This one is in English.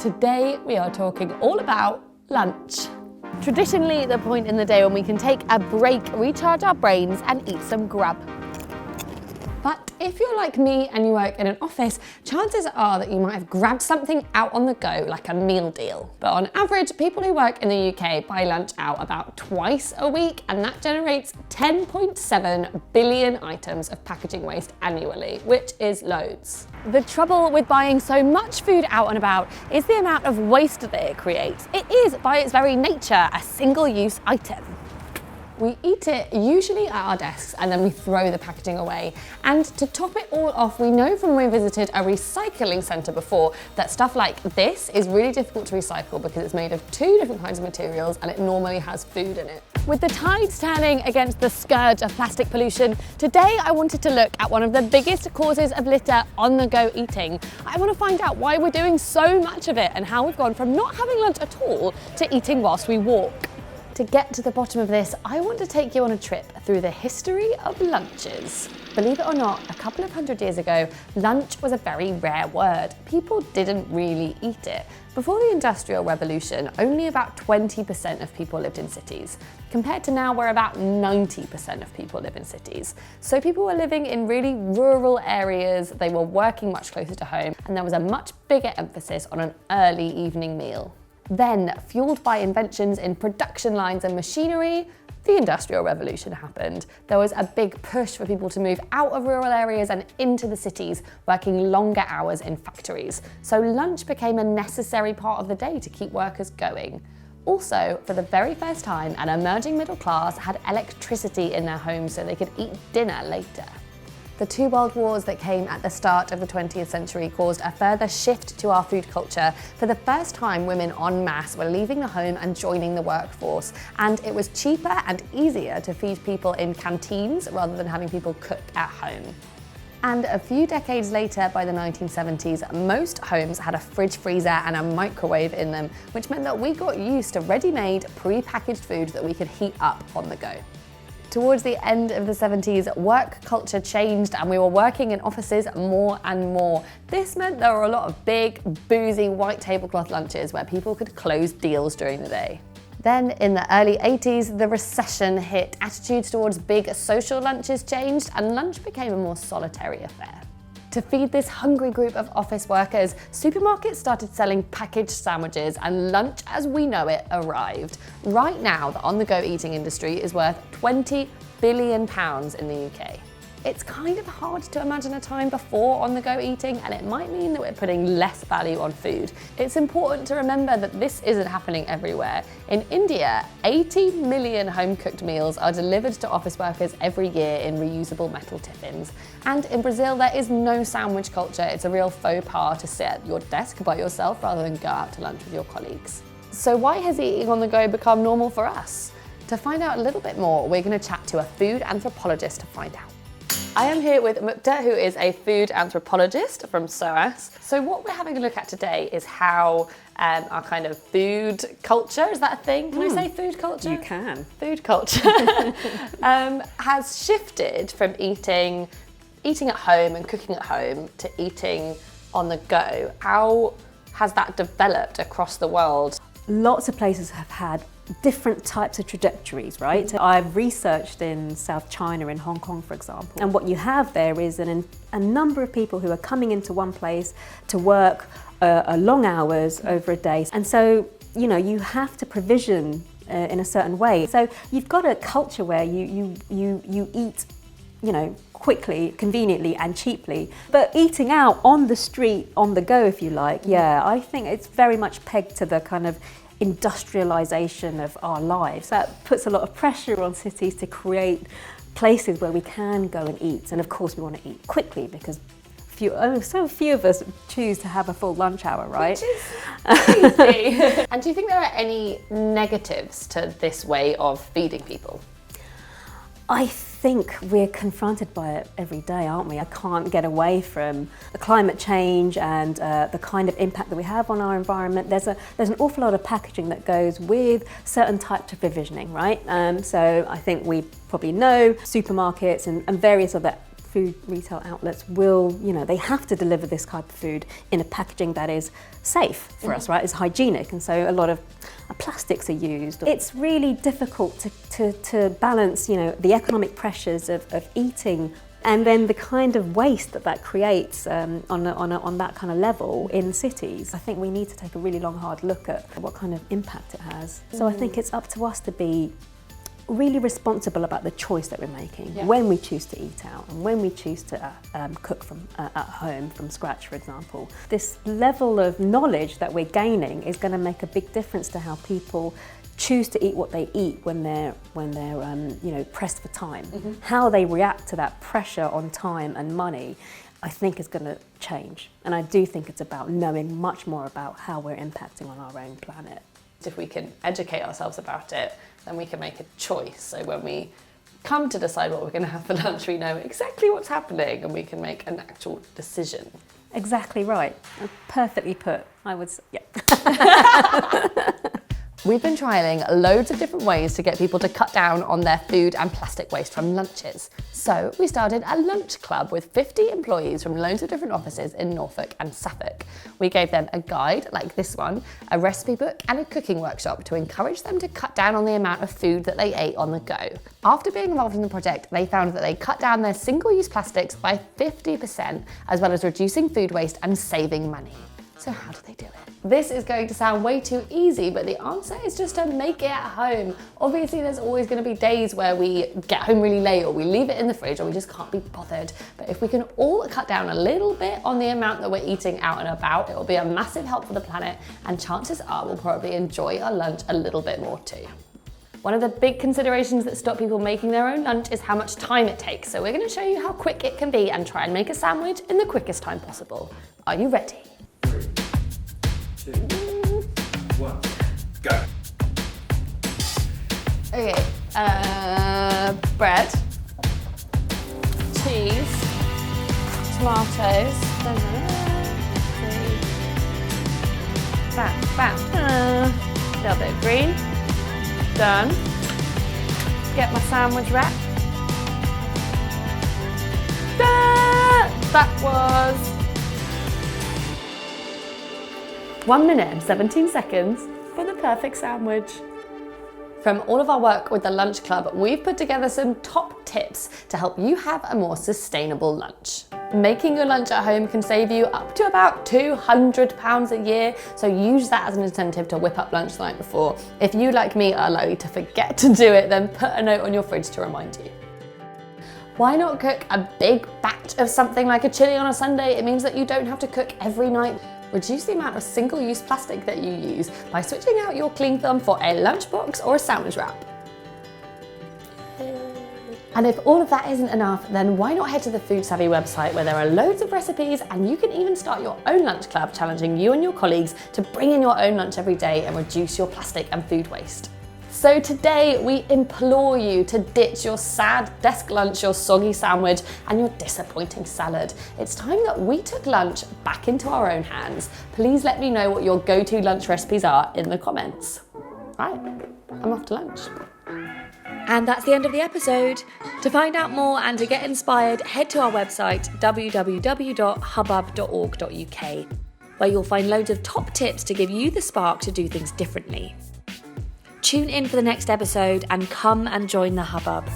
Today we are talking all about lunch. Traditionally, the point in the day when we can take a break, recharge our brains and eat some grub. But if you're like me and you work in an office, chances are that you might have grabbed something out on the go, like a meal deal. But on average, people who work in the UK buy lunch out about twice a week, and that generates 10.7 billion items of packaging waste annually, which is loads. The trouble with buying so much food out and about is the amount of waste that it creates. It is, by its very nature, a single-use item. We eat it usually at our desks and then we throw the packaging away. And to top it all off, we know from when we visited a recycling centre before that stuff like this is really difficult to recycle because it's made of 2 different kinds of materials and it normally has food in it. With the tides turning against the scourge of plastic pollution, today I wanted to look at one of the biggest causes of litter on-the-go eating. I want to find out why we're doing so much of it and how we've gone from not having lunch at all to eating whilst we walk. To get to the bottom of this, I want to take you on a trip through the history of lunches. Believe it or not, a couple of hundred years ago, lunch was a very rare word. People didn't really eat it. Before the Industrial Revolution, only about 20% of people lived in cities. Compared to now, where about 90% of people live in cities. So people were living in really rural areas, they were working much closer to home, and there was a much bigger emphasis on an early evening meal. Then, fueled by inventions in production lines and machinery, the Industrial Revolution happened. There was a big push for people to move out of rural areas and into the cities, working longer hours in factories. So lunch became a necessary part of the day to keep workers going. Also, for the very first time, an emerging middle class had electricity in their homes so they could eat dinner later. The 2 world wars that came at the start of the 20th century caused a further shift to our food culture. For the first time, women en masse were leaving the home and joining the workforce. And it was cheaper and easier to feed people in canteens rather than having people cook at home. And a few decades later, by the 1970s, most homes had a fridge freezer and a microwave in them, which meant that we got used to ready-made, pre-packaged food that we could heat up on the go. Towards the end of the 70s, work culture changed and we were working in offices more and more. This meant there were a lot of big, boozy, white tablecloth lunches where people could close deals during the day. Then in the early 80s, the recession hit, attitudes towards big social lunches changed and lunch became a more solitary affair. To feed this hungry group of office workers, supermarkets started selling packaged sandwiches and lunch as we know it arrived. Right now, the on-the-go eating industry is worth £20 billion in the UK. It's kind of hard to imagine a time before on-the-go eating, and it might mean that we're putting less value on food. It's important to remember that this isn't happening everywhere. In India, 80 million home-cooked meals are delivered to office workers every year in reusable metal tiffins. And in Brazil, there is no sandwich culture. It's a real faux pas to sit at your desk by yourself rather than go out to lunch with your colleagues. So why has eating on the go become normal for us? To find out a little bit more, we're going to chat to a food anthropologist to find out. I am here with Mukta, who is a food anthropologist from SOAS. So what we're having a look at today is how our kind of food culture, is that a thing? Can I say food culture? You can. Food culture has shifted from eating at home and cooking at home to eating on the go. How has that developed across the world? Lots of places have had different types of trajectories, right? Mm-hmm. I've researched in South China, in Hong Kong, for example, and what you have there is a number of people who are coming into one place to work long hours over a day. And so, you know, you have to provision in a certain way. So you've got a culture where you eat, you know, quickly, conveniently and cheaply. But eating out on the street, on the go, if you like, yeah, I think it's very much pegged to the kind of industrialization of our lives. That puts a lot of pressure on cities to create places where we can go and eat. And of course we want to eat quickly because so few of us choose to have a full lunch hour, right? Which is crazy. And do you think there are any negatives to this way of feeding people? I think we're confronted by it every day, aren't we? I can't get away from the climate change and the kind of impact that we have on our environment. There's an awful lot of packaging that goes with certain types of provisioning, right? So I think we probably know supermarkets and various other food retail outlets will, they have to deliver this type of food in a packaging that is safe for us, right? It's hygienic, and so a lot of plastics are used. It's really difficult to balance, the economic pressures of eating and then the kind of waste that creates on that kind of level in cities. I think we need to take a really long, hard look at what kind of impact it has. So I think it's up to us to be really responsible about the choice that we're making when we choose to eat out and when we choose to cook from at home from scratch, for example. This level of knowledge that we're gaining is going to make a big difference to how people choose to eat what they eat when they're pressed for time. How they react to that pressure on time and money, I think, is going to change. And I do think it's about knowing much more about how we're impacting on our own planet. If we can educate ourselves about it, then we can make a choice. So when we come to decide what we're going to have for lunch, we know exactly what's happening and we can make an actual decision. Exactly right. Perfectly put, I would say. Yeah. We've been trialling loads of different ways to get people to cut down on their food and plastic waste from lunches. So we started a lunch club with 50 employees from loads of different offices in Norfolk and Suffolk. We gave them a guide, like this one, a recipe book and a cooking workshop to encourage them to cut down on the amount of food that they ate on the go. After being involved in the project, they found that they cut down their single-use plastics by 50%, as well as reducing food waste and saving money. So how do they do it? This is going to sound way too easy, but the answer is just to make it at home. Obviously, there's always going to be days where we get home really late or we leave it in the fridge or we just can't be bothered. But if we can all cut down a little bit on the amount that we're eating out and about, it will be a massive help for the planet, and chances are we'll probably enjoy our lunch a little bit more too. One of the big considerations that stop people making their own lunch is how much time it takes. So we're going to show you how quick it can be and try and make a sandwich in the quickest time possible. Are you ready? 3, 2, 1, go. Okay, bread, cheese, tomatoes, bam, bam, a little bit of green, done. Get my sandwich wrap. That was 1 minute and 17 seconds for the perfect sandwich. From all of our work with the Lunch Club, we've put together some top tips to help you have a more sustainable lunch. Making your lunch at home can save you up to about £200 a year, so use that as an incentive to whip up lunch the night before. If you, like me, are likely to forget to do it, then put a note on your fridge to remind you. Why not cook a big batch of something like a chili on a Sunday? It means that you don't have to cook every night. Reduce the amount of single-use plastic that you use by switching out your cling film for a lunchbox or a sandwich wrap. And if all of that isn't enough, then why not head to the Food Savvy website where there are loads of recipes, and you can even start your own lunch club challenging you and your colleagues to bring in your own lunch every day and reduce your plastic and food waste. So today we implore you to ditch your sad desk lunch, your soggy sandwich and your disappointing salad. It's time that we took lunch back into our own hands. Please let me know what your go-to lunch recipes are in the comments. Right, I'm off to lunch. And that's the end of the episode. To find out more and to get inspired, head to our website www.hubbub.org.uk, where you'll find loads of top tips to give you the spark to do things differently. Tune in for the next episode and come and join the Hubbub.